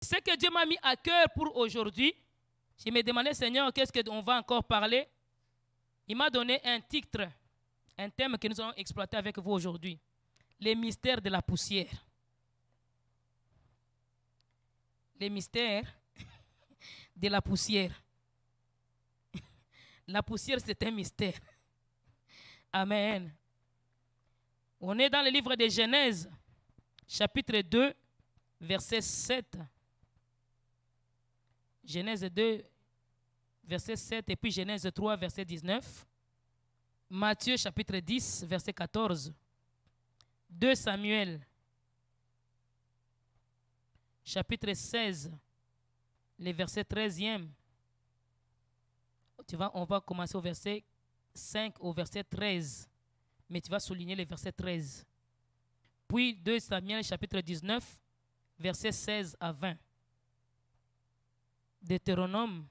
Ce que Dieu m'a mis à cœur pour aujourd'hui, je me demandais, Seigneur, qu'est-ce qu'on va encore parler? Il m'a donné un titre, un thème que nous allons exploiter avec vous aujourd'hui. Les mystères de la poussière. Les mystères de la poussière. La poussière, c'est un mystère. Amen. On est dans le livre de Genèse, chapitre 2, verset 7. Genèse 2, verset 7, et puis Genèse 3, verset 19. Matthieu, chapitre 10, verset 14. 2 Samuel, chapitre 16, le verset 13e. On va commencer au verset 5 au verset 13, mais tu vas souligner le verset 13. Puis 2 Samuel, chapitre 19, verset 16 à 20. Deutéronome,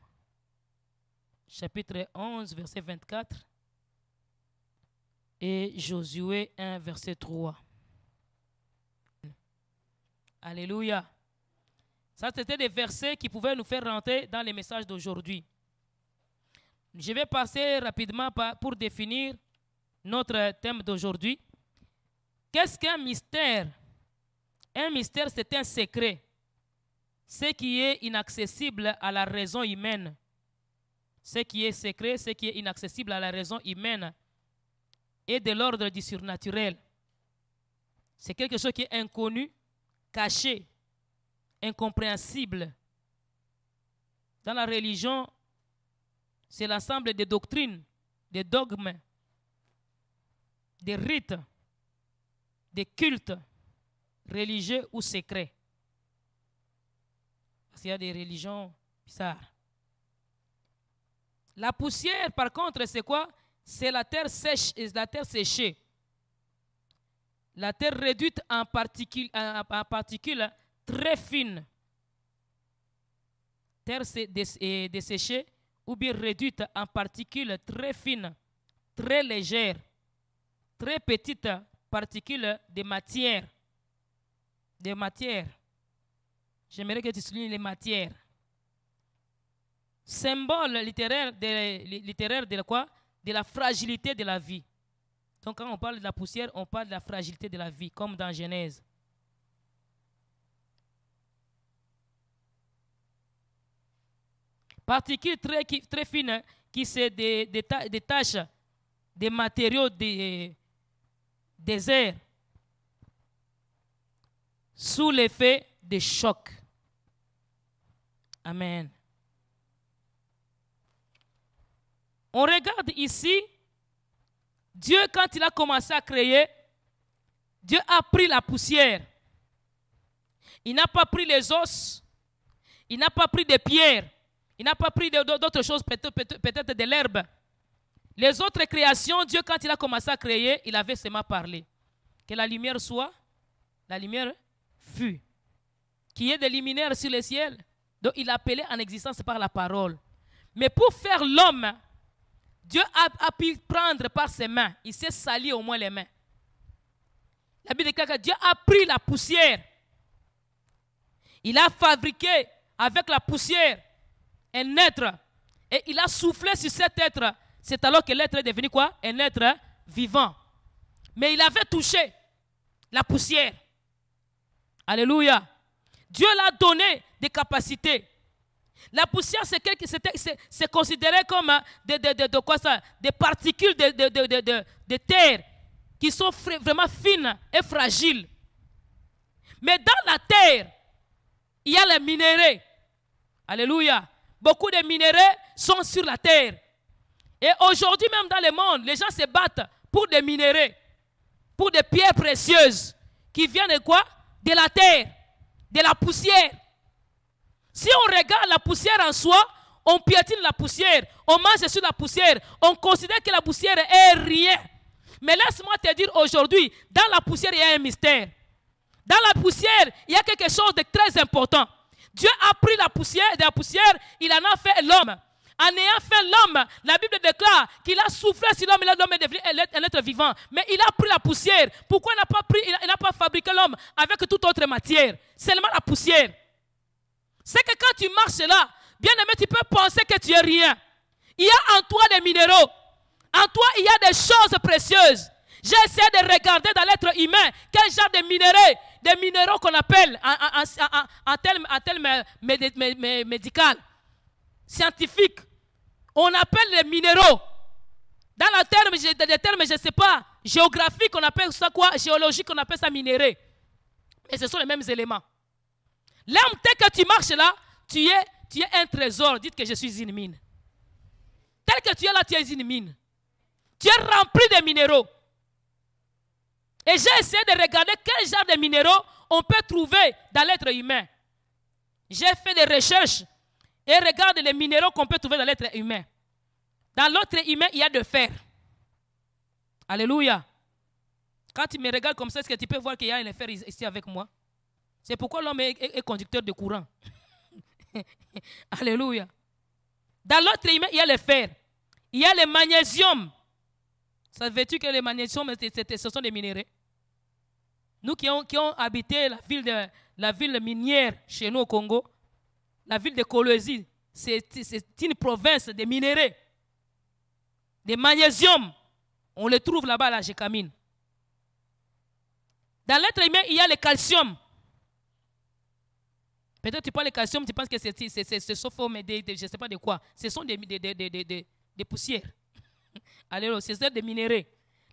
chapitre 11, verset 24. Et Josué 1, verset 3. Alléluia. Ça, c'était des versets qui pouvaient nous faire rentrer dans les messages d'aujourd'hui. Je vais passer rapidement pour définir notre thème d'aujourd'hui. Qu'est-ce qu'un mystère? Un mystère, c'est un secret. Ce qui est inaccessible à la raison humaine. Ce qui est secret, ce qui est inaccessible à la raison humaine et de l'ordre du surnaturel. C'est quelque chose qui est inconnu, caché, incompréhensible. Dans la religion, c'est l'ensemble des doctrines, des dogmes, des rites, des cultes religieux ou secrets. Parce qu'il y a des religions bizarres. La poussière, par contre, c'est quoi? C'est la terre sèche et la terre séchée. La terre réduite en particules très fines. Terre desséchée ou bien réduite en particules très fines, très légères, très petites particules de matière. Des matières. J'aimerais que tu soulignes les matières. Symbole littéraire de quoi? De la fragilité de la vie. Donc quand on parle de la poussière, on parle de la fragilité de la vie, comme dans Genèse. Particules très fines qui se détachent des matériaux des airs sous l'effet des chocs. Amen. On regarde ici, Dieu, quand il a commencé à créer, Dieu a pris la poussière. Il n'a pas pris les os, il n'a pas pris des pierres, il n'a pas pris d'autres choses, peut-être de l'herbe. Les autres créations, Dieu, quand il a commencé à créer, il avait seulement parlé. Que la lumière soit, la lumière fut. Qu'il y ait des luminaires sur le ciel. Donc il appelait en existence par la parole. Mais pour faire l'homme, Dieu a pu prendre par ses mains. Il s'est sali au moins les mains. La Bible déclare que Dieu a pris la poussière. Il a fabriqué avec la poussière un être. Et il a soufflé sur cet être. C'est alors que l'être est devenu quoi? Un être vivant. Mais il avait touché la poussière. Alléluia. Dieu l'a donné des capacités. La poussière, c'est considéré comme des particules de terre qui sont vraiment fines et fragiles. Mais dans la terre, il y a les minéraux. Alléluia. Beaucoup de minéraux sont sur la terre. Et aujourd'hui, même dans le monde, les gens se battent pour des minéraux, pour des pierres précieuses qui viennent de quoi? De la terre, de la poussière. Si on regarde la poussière en soi, on piétine la poussière, on mange sur la poussière, on considère que la poussière est rien. Mais laisse-moi te dire aujourd'hui, dans la poussière, il y a un mystère. Dans la poussière, il y a quelque chose de très important. Dieu a pris la poussière, de la poussière, il en a fait l'homme. En ayant fait l'homme, la Bible déclare qu'il a soufflé sur l'homme et l'homme est devenu un être vivant. Mais il a pris la poussière. Pourquoi il n'a pas fabriqué l'homme avec toute autre matière? Seulement la poussière. C'est que quand tu marches là, bien aimé, tu peux penser que tu es rien. Il y a en toi des minéraux. En toi, il y a des choses précieuses. J'ai essayé de regarder dans l'être humain quel genre de minéraux qu'on appelle en termes médical, scientifique. On appelle les minéraux. Dans les termes, je ne sais pas, géographiques, on appelle ça quoi? Géologique, on appelle ça minéraux. Et ce sont les mêmes éléments. Là, dès que tu marches là, tu es un trésor. Dites que je suis une mine. Tel que tu es là, tu es une mine. Tu es rempli de minéraux. Et j'ai essayé de regarder quel genre de minéraux on peut trouver dans l'être humain. J'ai fait des recherches et regarde les minéraux qu'on peut trouver dans l'être humain. Dans l'être humain, il y a de fer. Alléluia. Quand tu me regardes comme ça, est-ce que tu peux voir qu'il y a le fer ici avec moi? C'est pourquoi l'homme est conducteur de courant. Alléluia. Dans l'autre humain, il y a le fer. Il y a le magnésium. Savais-tu que le magnésium, ce sont des minéraux? Nous qui ont habité la ville minière chez nous au Congo, la ville de Kolwezi, c'est une province de minéraux. Des magnésium. On les trouve là-bas à la Gécamine. Dans l'être humain, il y a le calcium. Peut-être tu parles de calcium, tu penses que c'est sauf je ne sais pas de quoi. Ce sont des poussières. Alors, c'est des minéraux.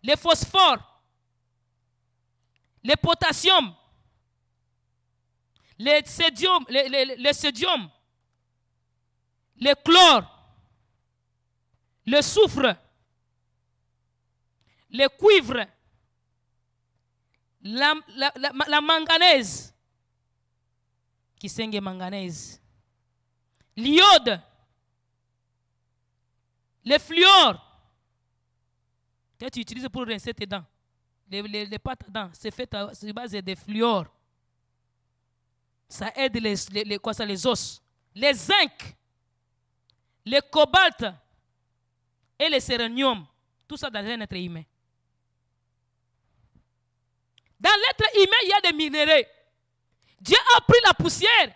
Le phosphore, le potassium, le sodium, le chlore, le soufre, le cuivre, la manganèse, manganèse, l'iode, le fluor, que tu utilises pour rincer tes dents, les pâtes à dents, c'est fait sur base de fluor. Ça aide les os, les zinc, le cobalt et le sélénium. Tout ça dans un être humain. Dans l'être humain, il y a des minéraux. Dieu a pris la poussière.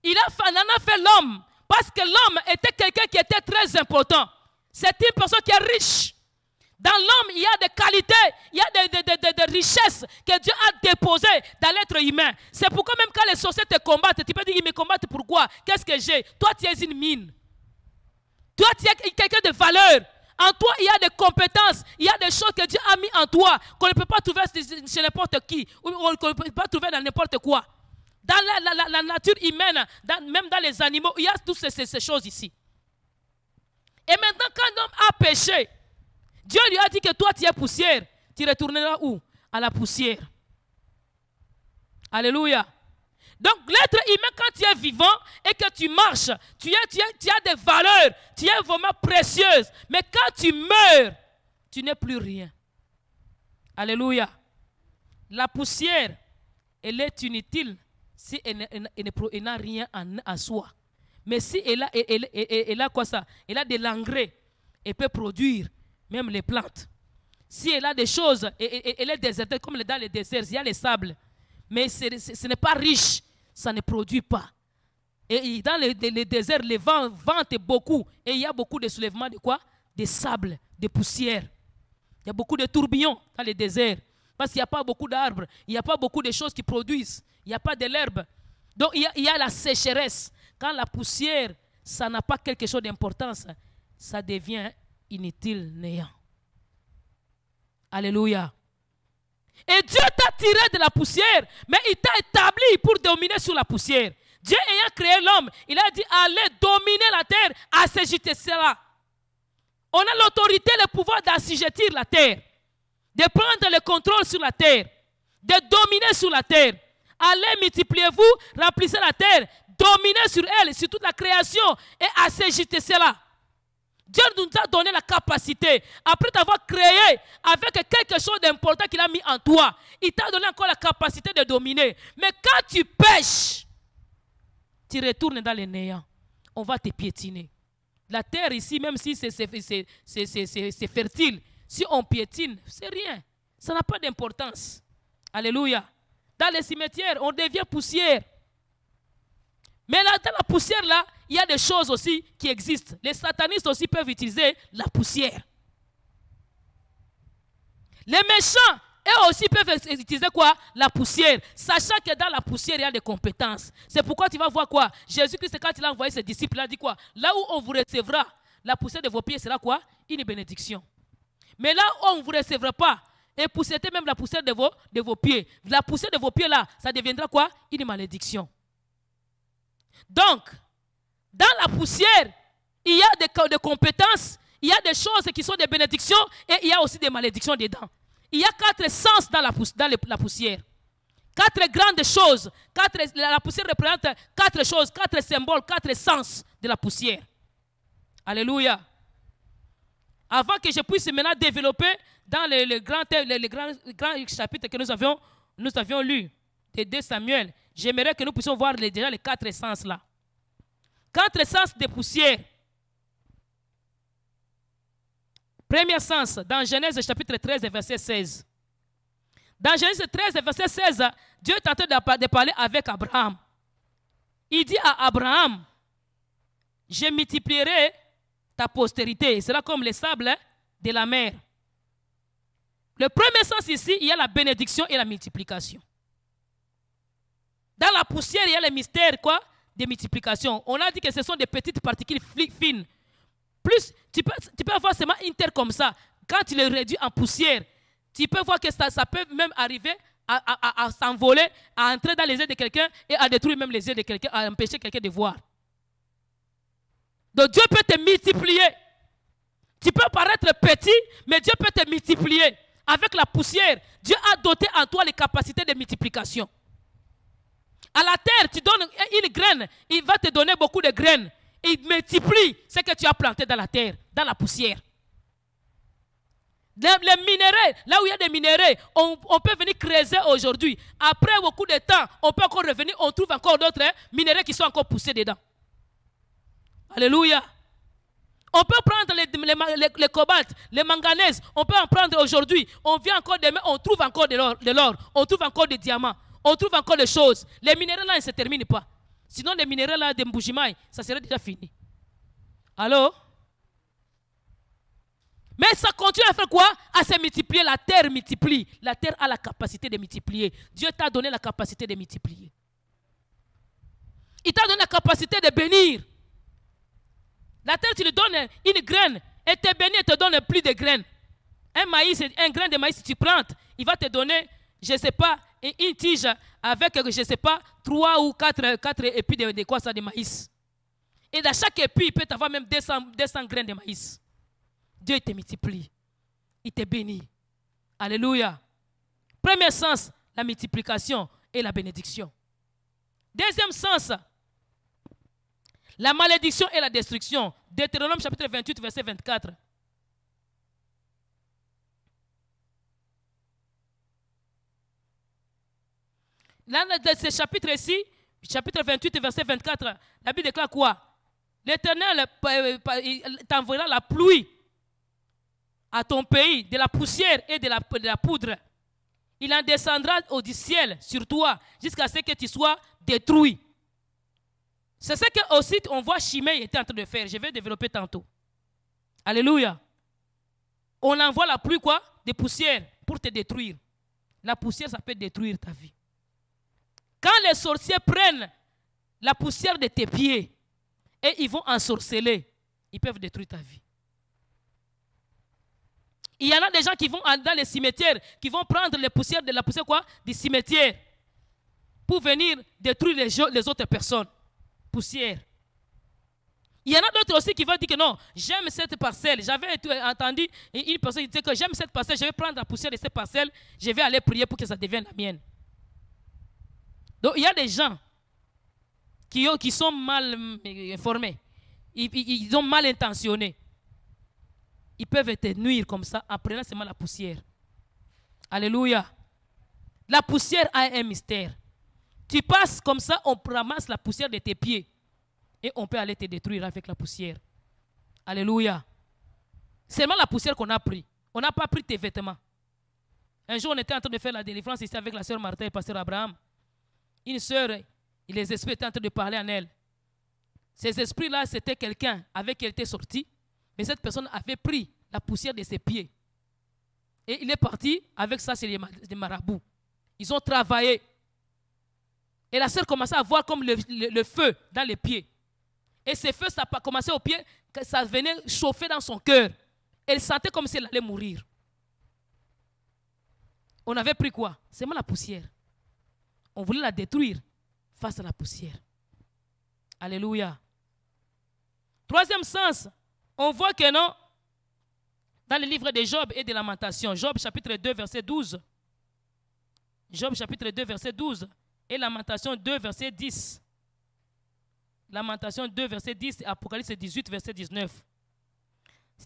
Il en a fait l'homme. Parce que l'homme était quelqu'un qui était très important. C'est une personne qui est riche. Dans l'homme, il y a des qualités, il y a des richesses que Dieu a déposées dans l'être humain. C'est pourquoi même quand les sorciers te combattent, tu peux dire, ils me combattent pourquoi? Qu'est-ce que j'ai? Toi, tu es une mine. Toi, tu es quelqu'un de valeur. En toi, il y a des compétences, il y a des choses que Dieu a mis en toi qu'on ne peut pas trouver chez n'importe qui, ou qu'on ne peut pas trouver dans n'importe quoi. Dans la nature humaine, même dans les animaux, il y a toutes ces choses ici. Et maintenant, quand l'homme a péché, Dieu lui a dit que toi, tu es poussière. Tu retourneras où? À la poussière. Alléluia. Donc, l'être humain, quand tu es vivant et que tu marches, tu as des valeurs, tu es vraiment précieuse. Mais quand tu meurs, tu n'es plus rien. Alléluia. La poussière, elle est inutile si elle n'a rien en soi. Mais si elle a quoi ça? Elle a de l'engrais, elle peut produire même les plantes. Si elle a des choses, elle est désertée, comme dans les déserts, il y a les sables. Mais ce n'est pas riche, ça ne produit pas. Et dans les déserts, les vents ventent beaucoup. Et il y a beaucoup de soulèvements de quoi? De sable, de poussière. Il y a beaucoup de tourbillons dans les déserts. Parce qu'il n'y a pas beaucoup d'arbres. Il n'y a pas beaucoup de choses qui produisent. Il n'y a pas de l'herbe. Donc il y a la sécheresse. Quand la poussière, ça n'a pas quelque chose d'importance, ça devient inutile, néant. Alléluia. Et Dieu t'a tiré de la poussière, mais il t'a établi pour dominer sur la poussière. Dieu ayant créé l'homme, il a dit allez dominer la terre, assujettir cela. On a l'autorité, le pouvoir d'assujettir la terre, de prendre le contrôle sur la terre, de dominer sur la terre. Allez, multipliez-vous, remplissez la terre, dominez sur elle, sur toute la création et assujettez cela. Dieu nous a donné la capacité, après t'avoir créé avec quelque chose d'important qu'il a mis en toi, il t'a donné encore la capacité de dominer. Mais quand tu pêches, tu retournes dans le néant. On va te piétiner. La terre ici, même si c'est fertile, si on piétine, c'est rien. Ça n'a pas d'importance. Alléluia. Dans les cimetières, on devient poussière. Mais là, dans la poussière, là, il y a des choses aussi qui existent. Les satanistes aussi peuvent utiliser la poussière. Les méchants, eux aussi peuvent utiliser quoi? La poussière. Sachant que dans la poussière, il y a des compétences. C'est pourquoi tu vas voir quoi? Jésus-Christ, quand il a envoyé ses disciples, il a dit quoi? Là où on vous recevra, la poussière de vos pieds sera quoi? Une bénédiction. Mais là où on ne vous recevra pas, et poussez même la poussière de vos pieds. La poussière de vos pieds là, ça deviendra quoi? Une malédiction. Donc, dans la poussière, il y a des compétences, il y a des choses qui sont des bénédictions et il y a aussi des malédictions dedans. Il y a 4 sens dans la poussière. 4 grandes choses. La poussière représente 4 choses, 4 symboles, 4 sens de la poussière. Alléluia. Avant que je puisse maintenant développer dans les grands chapitres que nous avions lus de 2 Samuel, j'aimerais que nous puissions voir déjà les 4 sens là. 4 sens de poussière. Premier sens, dans Genèse chapitre 13, verset 16. Dans Genèse 13, verset 16, Dieu est en train de parler avec Abraham. Il dit à Abraham, je multiplierai ta postérité. C'est là comme les sables de la mer. Le premier sens ici, il y a la bénédiction et la multiplication. Dans la poussière, il y a le mystère quoi? De multiplication. On a dit que ce sont des petites particules fines. Plus, tu peux avoir seulement une terre comme ça. Quand tu le réduis en poussière, tu peux voir que ça peut même arriver à s'envoler, à entrer dans les yeux de quelqu'un et à détruire même les yeux de quelqu'un, à empêcher quelqu'un de voir. Donc Dieu peut te multiplier. Tu peux paraître petit, mais Dieu peut te multiplier. Avec la poussière, Dieu a doté en toi les capacités de multiplication. À la terre, tu donnes une graine, il va te donner beaucoup de graines. Il multiplie ce que tu as planté dans la terre, dans la poussière. Les minéraux, là où il y a des minéraux, on peut venir creuser aujourd'hui. Après beaucoup de temps, on peut encore revenir, on trouve encore d'autres minéraux qui sont encore poussés dedans. Alléluia. On peut prendre les cobalt, les manganèses, on peut en prendre aujourd'hui. On vient encore demain, on trouve encore de l'or, on trouve encore des diamants, on trouve encore des choses. Les minéraux là, ils ne se terminent pas. Sinon, les minéraux là de Mbujimaï, ça serait déjà fini. Allô? Mais ça continue à faire quoi? À se multiplier. La terre multiplie. La terre a la capacité de multiplier. Dieu t'a donné la capacité de multiplier. Il t'a donné la capacité de bénir. La terre, tu lui donnes une graine et te bénit et te donne plus de graines. Un grain de maïs, si tu plantes, il va te donner, je ne sais pas, une tige avec, je ne sais pas, 3 ou 4 épis de quoi ça, de maïs. Et dans chaque épi, il peut avoir même 200 graines de maïs. Dieu te multiplie. Il te bénit. Alléluia. Premier sens, la multiplication et la bénédiction. Deuxième sens, la malédiction et la destruction. Deutéronome chapitre 28, verset 24. Là, dans ce chapitre-ci, chapitre 28, verset 24, la Bible déclare quoi? L'Éternel t'enverra la pluie à ton pays, de la poussière et de la poudre. Il en descendra du ciel sur toi jusqu'à ce que tu sois détruit. C'est ce que aussi on voit Shimei était en train de faire. Je vais développer tantôt. Alléluia. On envoie la pluie quoi? Des poussières pour te détruire. La poussière, ça peut détruire ta vie. Quand les sorciers prennent la poussière de tes pieds et ils vont ensorceler, ils peuvent détruire ta vie. Il y en a des gens qui vont dans les cimetières, qui vont prendre la poussière quoi? Du cimetière pour venir détruire les autres personnes. Poussière. Il y en a d'autres aussi qui vont dire que non, j'aime cette parcelle. J'avais entendu une personne qui disait que j'aime cette parcelle, je vais prendre la poussière de cette parcelle, je vais aller prier pour que ça devienne la mienne. Donc il y a des gens qui sont mal informés, ils sont mal intentionnés. Ils peuvent te nuire comme ça en prenant seulement la poussière. Alléluia. La poussière a un mystère. Tu passes comme ça, on ramasse la poussière de tes pieds et on peut aller te détruire avec la poussière. Alléluia. C'est seulement la poussière qu'on a pris. On n'a pas pris tes vêtements. Un jour, on était en train de faire la délivrance ici avec la sœur Martha et le pasteur Abraham. Une sœur, les esprits étaient en train de parler en elle. Ces esprits-là, c'était quelqu'un avec qui elle était sortie, mais cette personne avait pris la poussière de ses pieds. Et il est parti avec ça, c'est les marabouts. Ils ont travaillé. Et la sœur commençait à voir comme le feu dans les pieds. Et ce feu, ça a commencé aux pieds, ça venait chauffer dans son cœur. Elle sentait comme si elle allait mourir. On avait pris quoi? Seulement la poussière. On voulait la détruire face à la poussière. Alléluia. Troisième sens, on voit que non, dans le livre de Job et de Lamentation, Job chapitre 2, verset 12. Job chapitre 2, verset 12 et Lamentation 2, verset 10. Lamentation 2, verset 10 et Apocalypse 18, verset 19.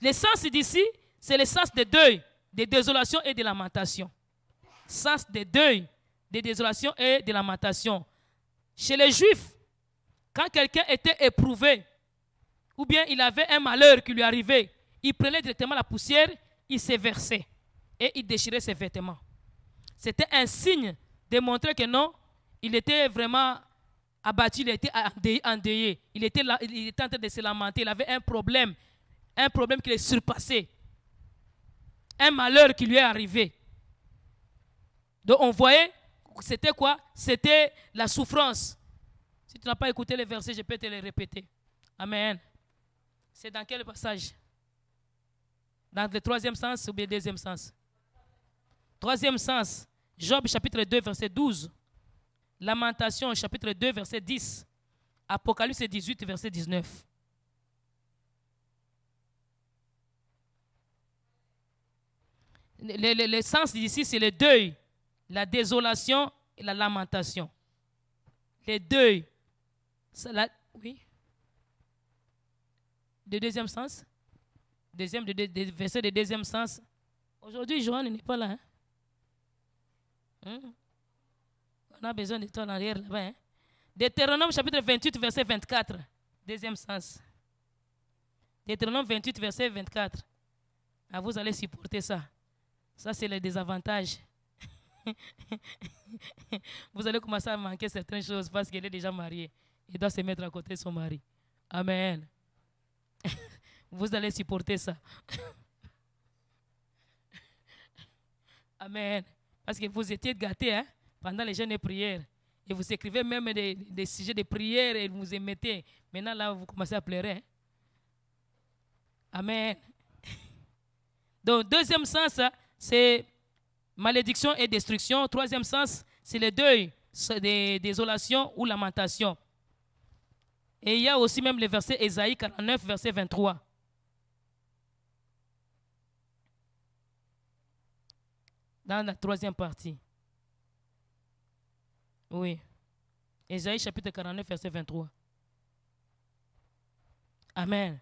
Le sens d'ici, c'est le sens de deuil, de désolation et de lamentation. Sens de deuil, de désolation et de lamentation. Chez les Juifs, quand quelqu'un était éprouvé, ou bien il avait un malheur qui lui arrivait, il prenait directement la poussière, il se versait et il déchirait ses vêtements. C'était un signe de montrer que non, il était vraiment abattu, il était endeuillé. Il était en train de se lamenter, il avait un problème qui le surpassait. Un malheur qui lui est arrivé. Donc on voyait, c'était quoi? C'était la souffrance. Si tu n'as pas écouté les versets, je peux te les répéter. Amen. C'est dans quel passage? Dans le troisième sens ou le deuxième sens? Troisième sens, Job chapitre 2, verset 12. Lamentation chapitre 2, verset 10. Apocalypse 18, verset 19. Le sens d'ici, c'est le deuil, la désolation et la lamentation. Le deuil. Oui. Le deuxième sens. Verset de deuxième sens. Aujourd'hui, Joanne n'est pas là. Hein? On a besoin de toi en arrière là-bas. Hein? Deutéronome chapitre 28, verset 24. Deuxième sens. Deutéronome 28, verset 24. Ah, vous allez supporter ça. Ça, c'est le désavantage. Vous allez commencer à manquer certaines choses parce qu'elle est déjà mariée. Il doit se mettre à côté de son mari. Amen. Vous allez supporter ça. Amen. Parce que vous étiez gâtés hein, pendant les jeûnes et prières. Et vous écrivez même des sujets de prière et vous émettez. Maintenant, là, vous commencez à pleurer. Hein? Amen. Donc, deuxième sens, c'est malédiction et destruction. Troisième sens, c'est le deuil, désolation ou lamentation. Et il y a aussi même le verset Ésaïe 49, verset 23. Dans la troisième partie. Oui. Ésaïe chapitre 49, verset 23. Amen.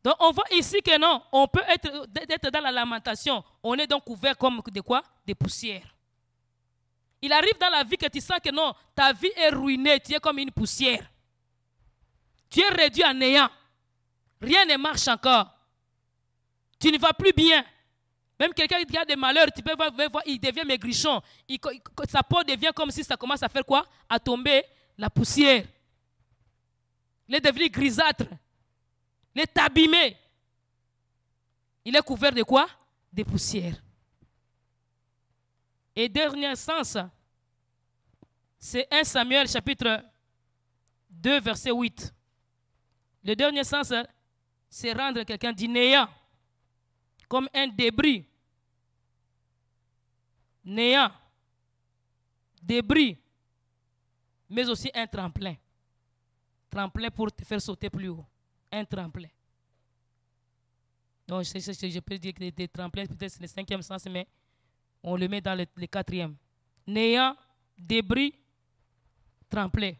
Donc on voit ici que non, on peut être dans la lamentation. On est donc couvert comme de quoi? Des poussières. Il arrive dans la vie que tu sens que non, ta vie est ruinée, tu es comme une poussière. Tu es réduit à néant. Rien ne marche encore. Tu ne vas plus bien. Même quelqu'un qui a des malheurs, tu peux voir, il devient maigrichon. Sa peau devient comme si ça commence à faire quoi? À tomber la poussière. Il est devenu grisâtre. Il est abîmé. Il est couvert de quoi? Des poussières. Et dernier sens, c'est 1 Samuel chapitre 2, verset 8. Le dernier sens, c'est rendre quelqu'un du néant, comme un débris. Néant, débris, mais aussi un tremplin. Tremplin pour te faire sauter plus haut. Un tremplin. Donc, je peux dire que des tremplins, peut-être c'est le cinquième sens, mais on le met dans le quatrième. Néant, débris, tremplin.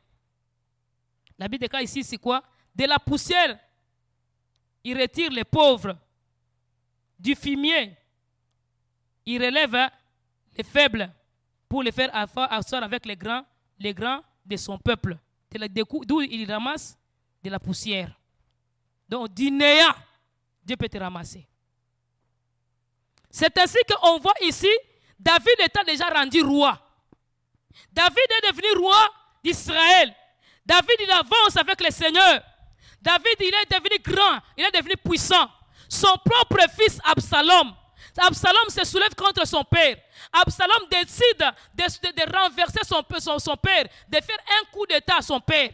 La Bible déclare ici, c'est quoi? De la poussière, il retire les pauvres. Du fumier, il relève les faibles pour les faire asseoir avec les grands de son peuple. D'où il ramasse de la poussière. Donc, du néant, Dieu peut te ramasser. C'est ainsi qu'on voit ici, David étant déjà rendu roi. David est devenu roi d'Israël. David, il avance avec le Seigneur. David, il est devenu grand, il est devenu puissant. Son propre fils Absalom se soulève contre son père. Absalom décide de renverser son père, de faire un coup d'état à son père.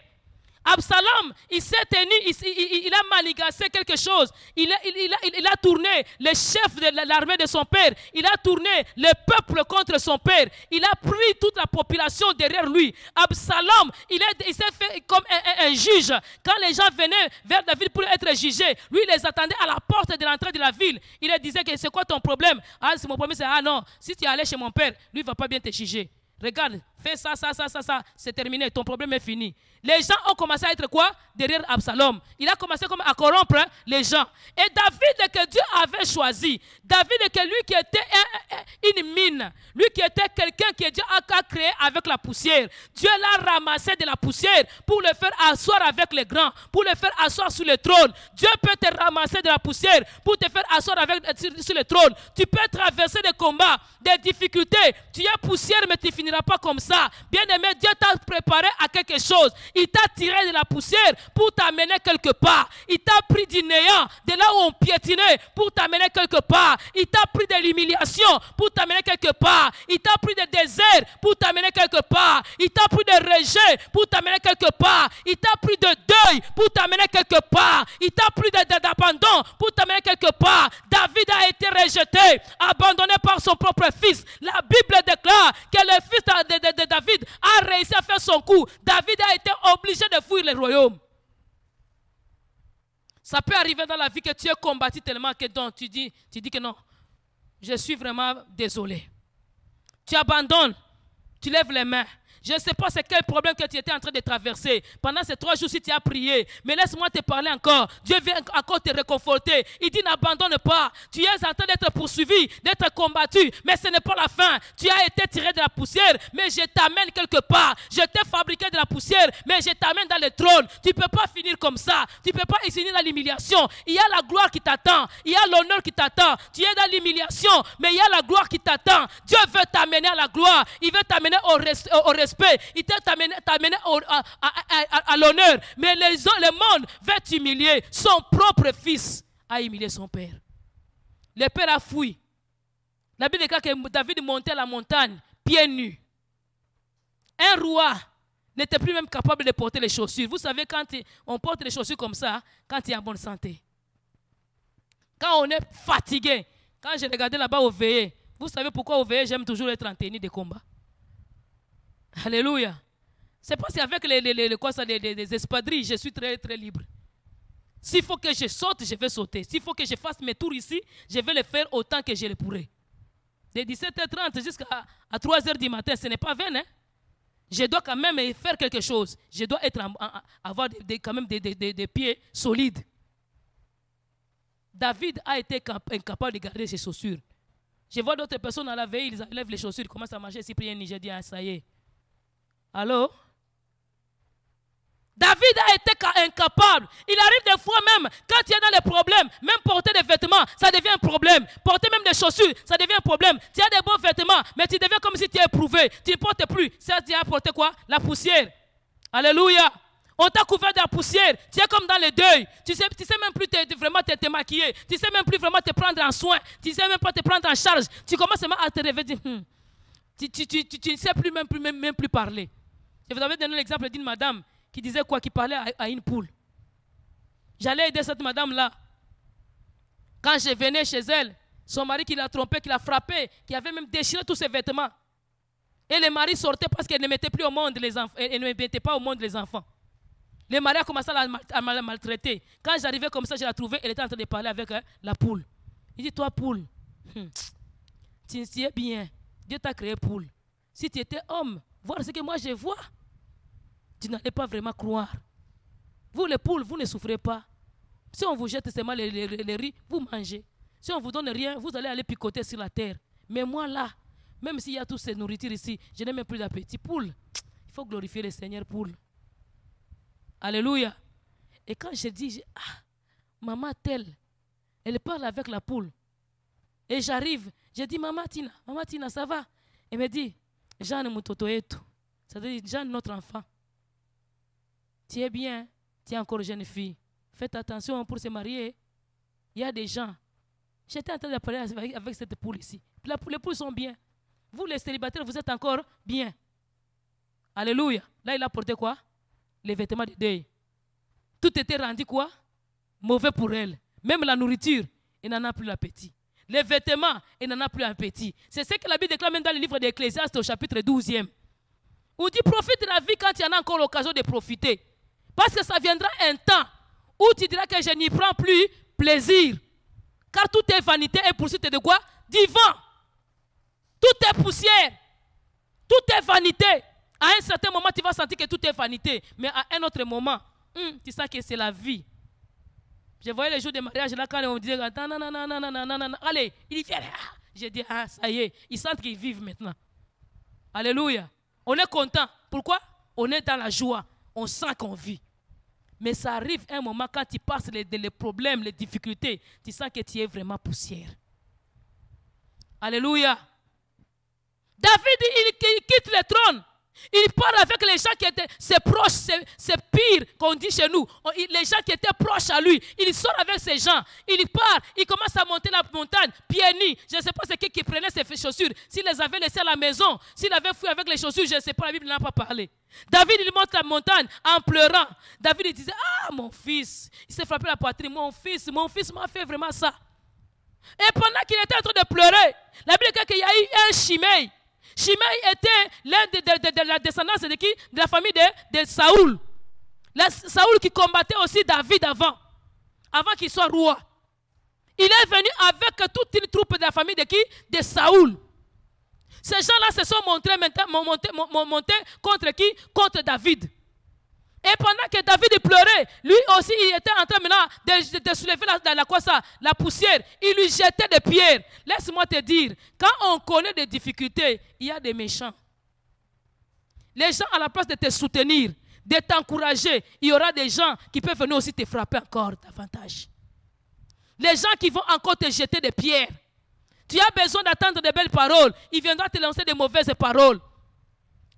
Absalom, il s'est tenu, il a manigancé quelque chose. Il a tourné le chef de l'armée de son père. Il a tourné le peuple contre son père. Il a pris toute la population derrière lui. Absalom, il s'est fait comme un juge. Quand les gens venaient vers David pour être jugés, lui, il les attendait à la porte de l'entrée de la ville. Il leur disait que c'est quoi ton problème? Ah, c'est mon problème, c'est non, si tu es allé chez mon père, lui, il ne va pas bien te juger. Regarde, fais ça, c'est terminé, ton problème est fini. Les gens ont commencé à être quoi? Derrière Absalom. Il a commencé comme à corrompre les gens. Et David que Dieu avait choisi, David que lui qui était une mine, lui qui était quelqu'un que Dieu a créé avec la poussière. Dieu l'a ramassé de la poussière pour le faire asseoir avec les grands, pour le faire asseoir sur le trône. Dieu peut te ramasser de la poussière pour te faire asseoir sur le trône. Tu peux traverser des combats, des difficultés. Tu es poussière mais tu ne finiras pas comme ça. Bien-aimé, Dieu t'a préparé à quelque chose. Il t'a tiré de la poussière pour t'amener quelque part. Il t'a pris du néant, de là où on piétinait, pour t'amener quelque part. Il t'a pris de l'humiliation pour t'amener quelque part. Il t'a pris de désert pour t'amener quelque part. Il t'a pris de rejet pour t'amener quelque part. Il t'a pris de deuil pour t'amener quelque part. Il t'a pris d'abandon pour t'amener quelque part. David a été rejeté, abandonné par son propre fils. La Bible déclare que le fils de David a réussi à faire son coup. David a été obligé de fuir le royaume. Ça peut arriver dans la vie que tu es combattu tellement que tu dis que non, je suis vraiment désolé. Tu abandonnes, tu lèves les mains. Je ne sais pas c'est quel problème que tu étais en train de traverser. Pendant ces 3 jours, si tu as prié, mais laisse-moi te parler encore. Dieu vient encore te réconforter. Il dit n'abandonne pas. Tu es en train d'être poursuivi, d'être combattu, mais ce n'est pas la fin. Tu as été tiré de la poussière, mais je t'amène quelque part. Je t'ai fabriqué de la poussière, mais je t'amène dans le trône. Tu ne peux pas finir comme ça. Tu ne peux pas finir dans l'humiliation. Il y a la gloire qui t'attend. Il y a l'honneur qui t'attend. Tu es dans l'humiliation, mais il y a la gloire qui t'attend. Dieu veut t'amener à la gloire. Il veut t'amener au respect. Il t'a t'amené à l'honneur. Mais le monde veut t'humilier. Son propre fils a humilié son père. Le père a fui. La Bible déclare que David montait la montagne, pieds nus. Un roi n'était plus même capable de porter les chaussures. Vous savez, quand on porte les chaussures comme ça, quand il est en bonne santé. Quand on est fatigué. Quand j'ai regardé là-bas au veillé, vous savez pourquoi au veillé, j'aime toujours être en tenue de combat. Alléluia. C'est parce qu'avec les espadrilles, je suis très, très libre. S'il faut que je saute, je vais sauter. S'il faut que je fasse mes tours ici, je vais les faire autant que je le pourrai. De 17h30 jusqu'à 3h du matin, ce n'est pas vain. Hein? Je dois quand même faire quelque chose. Je dois avoir quand même des pieds solides. David a été incapable de garder ses chaussures. Je vois d'autres personnes à la veille, ils enlèvent les chaussures, ils commencent à marcher. Si prier, je dis, ah, ça y est. Allô? David a été incapable. Il arrive des fois même, quand il y a dans les problèmes, même porter des vêtements, ça devient un problème. Porter même des chaussures, ça devient un problème. Tu as des bons vêtements, mais tu deviens comme si tu es éprouvé. Tu ne portes plus. Ça, tu as porté quoi? La poussière. Alléluia. On t'a couvert de la poussière. Tu es comme dans le deuil. Tu ne sais même plus vraiment te maquiller. Tu ne sais même plus vraiment te prendre en soin. Tu ne sais même pas te prendre en charge. Tu commences même à te réveiller. Tu ne sais plus même plus parler. Je vous avais donné l'exemple d'une madame qui disait quoi? Qui parlait à une poule. J'allais aider cette madame-là. Quand je venais chez elle, son mari qui l'a trompé, qui l'a frappé, qui avait même déchiré tous ses vêtements. Et le mari sortait parce qu'elle ne mettait plus au monde les enfants. Elle ne mettait pas au monde les enfants. Le mari a commencé à la maltraiter. Quand j'arrivais comme ça, je la trouvais, elle était en train de parler avec la poule. Il dit, toi poule, tu es bien. Dieu t'a créé poule. Si tu étais homme, voir ce que moi je vois, tu n'allais pas vraiment croire. Vous les poules, vous ne souffrez pas. Si on vous jette seulement les riz, vous mangez. Si on ne vous donne rien, vous allez aller picoter sur la terre. Mais moi là, même s'il y a toutes ces nourritures ici, je n'ai même plus d'appétit. Poule, il faut glorifier le Seigneur poule. Alléluia. Et quand je dis, maman telle, elle parle avec la poule. Et j'arrive, je dis, maman Tina, ça va? Elle me dit, Jeanne Moutotoeto. Ça veut dire, Jeanne, notre enfant. Tu es bien, tu es encore jeune fille. Faites attention pour se marier. Il y a des gens. J'étais en train de parler avec cette poule ici. Les poules sont bien. Vous, les célibataires, vous êtes encore bien. Alléluia. Là, il a porté quoi? Les vêtements de deuil. Tout était rendu quoi? Mauvais pour elle. Même la nourriture, il n'en a plus l'appétit. Les vêtements, il n'en a plus l'appétit. C'est ce que la Bible déclare même dans le livre d'Ecclésiaste au chapitre 12e. On dit profite de la vie quand il y en a encore l'occasion de profiter. Parce que ça viendra un temps où tu diras que je n'y prends plus plaisir. Car tout est vanité et poursuite de quoi? Du vent. Tout est poussière. Tout est vanité. À un certain moment, tu vas sentir que tout est vanité. Mais à un autre moment, tu sens que c'est la vie. Je voyais les jours de mariage là quand on disait allez, il vient. J'ai dit, ah, ça y est, ils sentent qu'ils vivent maintenant. Alléluia. On est content. Pourquoi? On est dans la joie. On sent qu'on vit. Mais ça arrive un moment quand tu passes les problèmes, les difficultés, tu sens que tu es vraiment poussière. Alléluia. David, il quitte le trône. Il part avec les gens qui étaient ses proches, c'est pire qu'on dit chez nous. Les gens qui étaient proches à lui, il sort avec ces gens. Il part, il commence à monter la montagne, pieds nus. Je ne sais pas c'est qui prenait ses chaussures. S'il les avait laissées à la maison, s'il avait fui avec les chaussures, je ne sais pas, la Bible n'en a pas parlé. David, il monte la montagne en pleurant. David, il disait, ah mon fils, il s'est frappé la poitrine. Mon fils m'a fait vraiment ça. Et pendant qu'il était en train de pleurer, la Bible dit qu'il y a eu un Shimei. Shimei était l'un de la descendance de qui? De la famille de Saoul. Saoul qui combattait aussi David avant qu'il soit roi. Il est venu avec toute une troupe de la famille de qui? De Saoul. Ces gens-là se sont montés contre qui? Contre David. Et pendant que David pleurait, lui aussi il était en train maintenant de soulever la poussière. Il lui jetait des pierres. Laisse-moi te dire, quand on connaît des difficultés, il y a des méchants. Les gens à la place de te soutenir, de t'encourager, il y aura des gens qui peuvent venir aussi te frapper encore davantage. Les gens qui vont encore te jeter des pierres. Tu as besoin d'attendre de belles paroles, ils viendront te lancer de mauvaises paroles.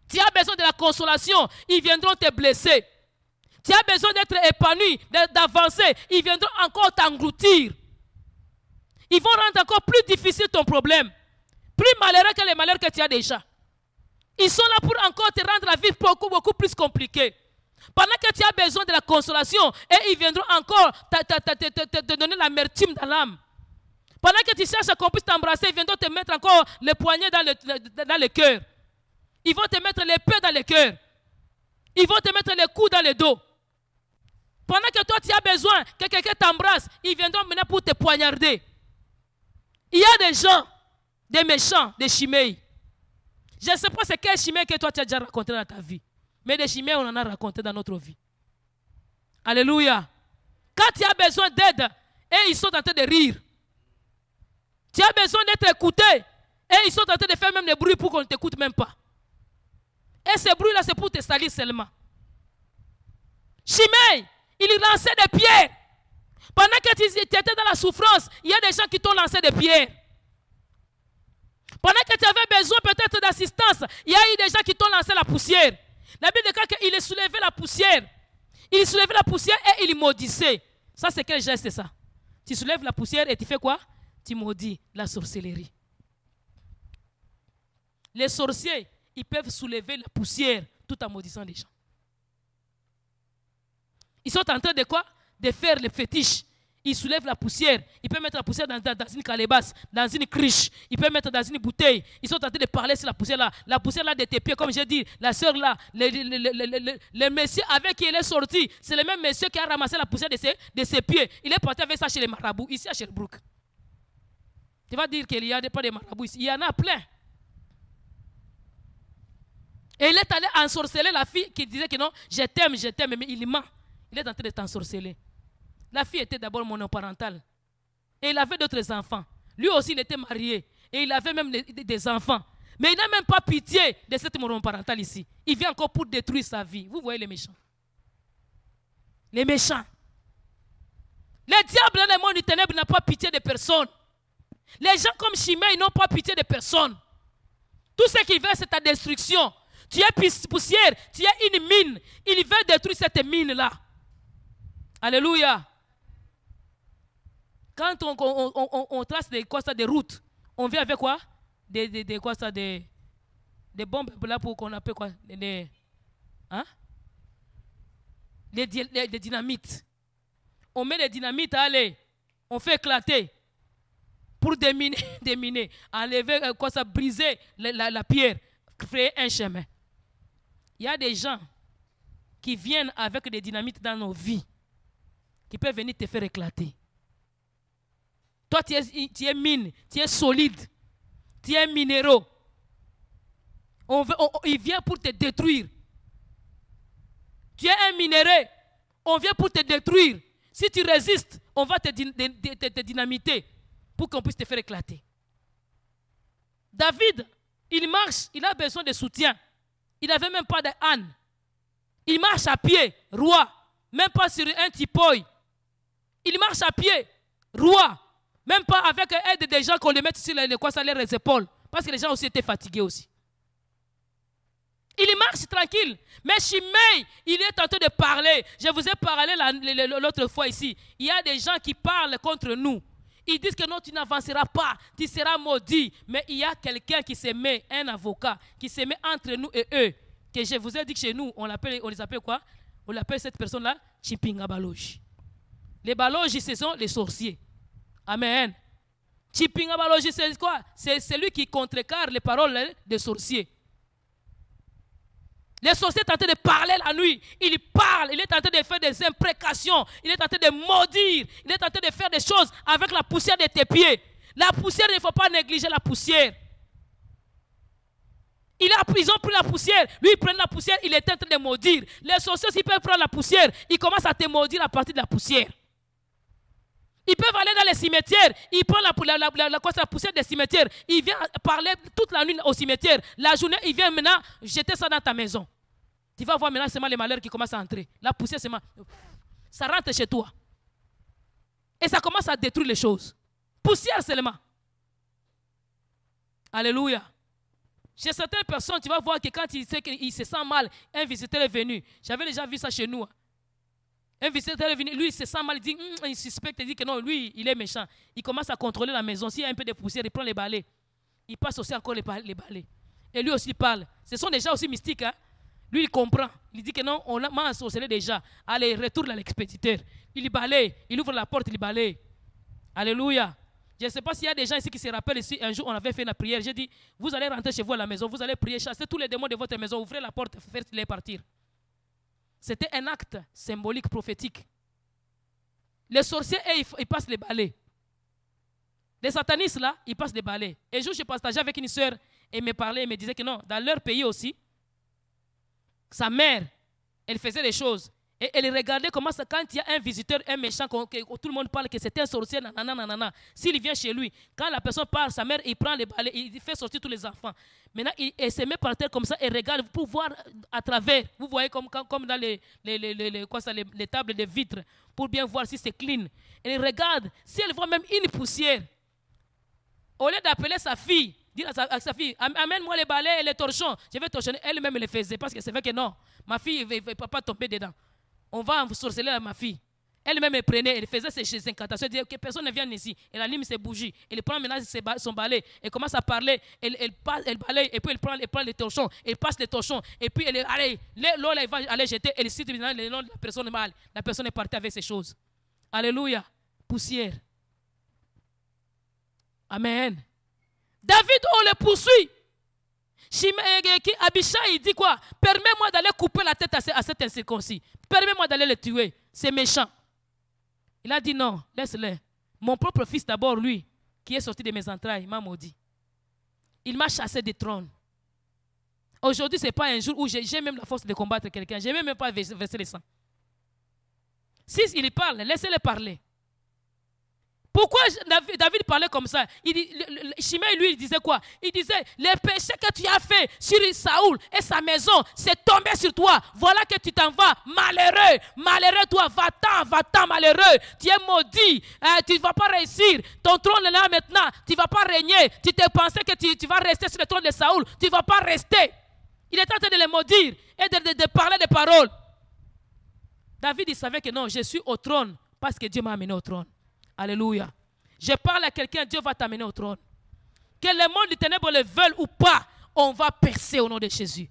Tu as besoin de la consolation, ils viendront te blesser. Tu as besoin d'être épanoui, d'avancer. Ils viendront encore t'engloutir. Ils vont rendre encore plus difficile ton problème. Plus malheureux que les malheurs que tu as déjà. Ils sont là pour encore te rendre la vie beaucoup plus compliquée. Pendant que tu as besoin de la consolation, et ils viendront encore te donner l'amertume dans l'âme. Pendant que tu cherches qu'on puisse t'embrasser, ils viendront te mettre encore les poignets dans le cœur. Ils vont te mettre l'épée dans le cœur. Ils vont te mettre les coups dans le dos. Pendant que toi tu as besoin que quelqu'un t'embrasse, ils viendront maintenant pour te poignarder. Il y a des gens, des méchants, des Shimei. Je ne sais pas c'est quel Shimei que toi tu as déjà raconté dans ta vie. Mais des Shimei on en a raconté dans notre vie. Alléluia. Quand tu as besoin d'aide, et ils sont en train de rire. Tu as besoin d'être écouté, et ils sont en train de faire même des bruits pour qu'on ne t'écoute même pas. Et ces bruits-là, c'est pour te salir seulement. Shimei, il lançait des pierres. Pendant que tu étais dans la souffrance, il y a des gens qui t'ont lancé des pierres. Pendant que tu avais besoin peut-être d'assistance, il y a eu des gens qui t'ont lancé la poussière. La Bible déclare qu'il soulevait la poussière. Il soulevait la poussière et il maudissait. Ça, c'est quel geste, ça? Tu soulèves la poussière et tu fais quoi? Tu maudis la sorcellerie. Les sorciers, ils peuvent soulever la poussière tout en maudissant les gens. Ils sont en train de quoi? De faire les fétiches. Ils soulèvent la poussière. Ils peuvent mettre la poussière dans une calebasse, dans une criche. Ils peuvent mettre dans une bouteille. Ils sont en train de parler sur la poussière-là. La poussière-là de tes pieds, comme j'ai dit, la sœur-là, le monsieur avec qui elle est sortie, c'est le même monsieur qui a ramassé la poussière de ses pieds. Il est parti avec ça chez les marabouts, ici à Sherbrooke. Tu vas dire qu'il n'y a pas de marabouts ici. Il y en a plein. Et il est allé ensorceler la fille qui disait que non, je t'aime, mais il ment. Il est en train de t'ensorceler. La fille était d'abord monoparentale. Et il avait d'autres enfants. Lui aussi, il était marié. Et il avait même des enfants. Mais il n'a même pas pitié de cette monoparentale ici. Il vient encore pour détruire sa vie. Vous voyez les méchants. Les méchants. Les diables dans le monde du ténèbre n'ont pas pitié de personne. Les gens comme Shimei n'ont pas pitié de personne. Tout ce qu'ils veulent, c'est ta destruction. Tu es poussière, tu es une mine. Il veut détruire cette mine-là. Alléluia. Quand on trace des routes, on vient avec quoi? Des bombes là pour qu'on appelle quoi? Des dynamites. On met des dynamites, allez, on fait éclater pour déminer, enlever briser la pierre, créer un chemin. Il y a des gens qui viennent avec des dynamites dans nos vies, qui peuvent venir te faire éclater. Toi, tu es mine, tu es solide, tu es minéraux. Il vient pour te détruire. Tu es un minéré, on vient pour te détruire. Si tu résistes, on va te dynamiter pour qu'on puisse te faire éclater. David, il marche, il a besoin de soutien. Il n'avait même pas d'âne. Il marche à pied, roi, même pas sur un tipoï. Il marche à pied, roi, même pas avec l'aide des gens qu'on le mette sur les épaules. Parce que les gens aussi étaient fatigués aussi. Il marche tranquille. Mais Shimei, il est en train de parler. Je vous ai parlé l'autre fois ici. Il y a des gens qui parlent contre nous. Ils disent que non, tu n'avanceras pas, tu seras maudit. Mais il y a quelqu'un qui se met, un avocat, qui se met entre nous et eux. Que je vous ai dit que chez nous, on les appelle quoi? On appelle cette personne-là Chipinga Baloji. Les Baloji, ce sont les sorciers. Amen. Chipinga Baloji, c'est quoi? C'est celui qui contrecarre les paroles des sorciers. Les sorciers sont en train de parler la nuit. Il parle, il est en train de faire des imprécations. Il est en train de maudire. Il est en train de faire des choses avec la poussière de tes pieds. La poussière, il ne faut pas négliger la poussière. Ils ont pris la poussière. Lui, il prend la poussière, il est en train de maudire. Les sorciers, s'ils peuvent prendre la poussière, ils commencent à te maudire à partir de la poussière. Ils peuvent aller dans les cimetières. Ils prennent la poussière des cimetières. Ils viennent parler toute la nuit au cimetière. La journée, ils viennent maintenant jeter ça dans ta maison. Tu vas voir maintenant seulement les malheurs qui commencent à entrer. La poussière, ça rentre chez toi. Et ça commence à détruire les choses. Poussière seulement. Alléluia. Chez certaines personnes, tu vas voir que quand il se sent mal, un visiteur est venu. J'avais déjà vu ça chez nous. Un visiteur est venu, lui il se sent mal, il suspecte, il dit que non, lui il est méchant. Il commence à contrôler la maison. S'il y a un peu de poussière, il prend les balais. Il passe aussi encore les balais. Et lui aussi parle. Ce sont des gens aussi mystiques. Hein? Lui il comprend. Il dit que non, on m'a ensorcelé déjà. Allez, retourne à l'expéditeur. Il balaye, il ouvre la porte, il balaye. Alléluia. Je ne sais pas s'il y a des gens ici qui se rappellent ici. Un jour on avait fait la prière. J'ai dit, vous allez rentrer chez vous à la maison, vous allez prier, chasser tous les démons de votre maison, ouvrez la porte, faites-les partir. C'était un acte symbolique, prophétique. Les sorciers, ils passent les balais. Les satanistes, là, ils passent les balais. Et un jour, je partageais avec une soeur, et me parlait, et me disait que non, dans leur pays aussi, sa mère, elle faisait des choses. Et elle regardait comment ça, quand il y a un visiteur, un méchant, que tout le monde parle que c'est un sorcier, nanana. S'il vient chez lui, quand la personne parle, sa mère, il prend les balais, il fait sortir tous les enfants. Maintenant, il se met par terre comme ça et regarde pour voir à travers. Vous voyez comme dans les tables de vitres, pour bien voir si c'est clean. Elle regarde, si elle voit même une poussière, au lieu d'appeler sa fille, dire à sa fille, amène-moi les balais et les torchons, je vais torchonner. Elle-même le faisait parce que c'est vrai que non, ma fille ne va pas tomber dedans. On va sorceller ma fille. Elle-même elle prenait, elle faisait ses incantations, elle disait que personne ne vienne ici. Elle allume ses bougies, elle prend maintenant son balai, elle commence à parler, elle balaye, et puis elle prend les torchons, elle passe les torchons, et puis elle allez, l'eau elle va aller jeter, elle cite le nom de la personne mal. La personne est partie avec ces choses. Alléluia. Poussière. Amen. David, on le poursuit. Abishai, il dit quoi? Permets-moi d'aller couper la tête à cet incirconcis. Permets-moi d'aller le tuer. C'est méchant. Il a dit non, laisse-le. Mon propre fils d'abord, lui, qui est sorti de mes entrailles, m'a maudit. Il m'a chassé des trônes. Aujourd'hui, ce n'est pas un jour où j'ai même la force de combattre quelqu'un. Je n'ai même pas versé le sang. Si il parle, laissez-le parler. Pourquoi David parlait comme ça? Shimei, lui, il disait quoi? Il disait, les péchés que tu as fait sur Saoul et sa maison, c'est tombé sur toi. Voilà que tu t'en vas. Malheureux, malheureux toi, va-t'en, malheureux. Tu es maudit, tu ne vas pas réussir. Ton trône est là maintenant, tu ne vas pas régner. Tu te pensais que tu vas rester sur le trône de Saoul, tu ne vas pas rester. Il était en train de les maudire et de parler des paroles. David, il savait que non, je suis au trône parce que Dieu m'a amené au trône. Alléluia. Je parle à quelqu'un, Dieu va t'amener au trône. Que le monde du ténèbre le veuille ou pas, on va percer au nom de Jésus.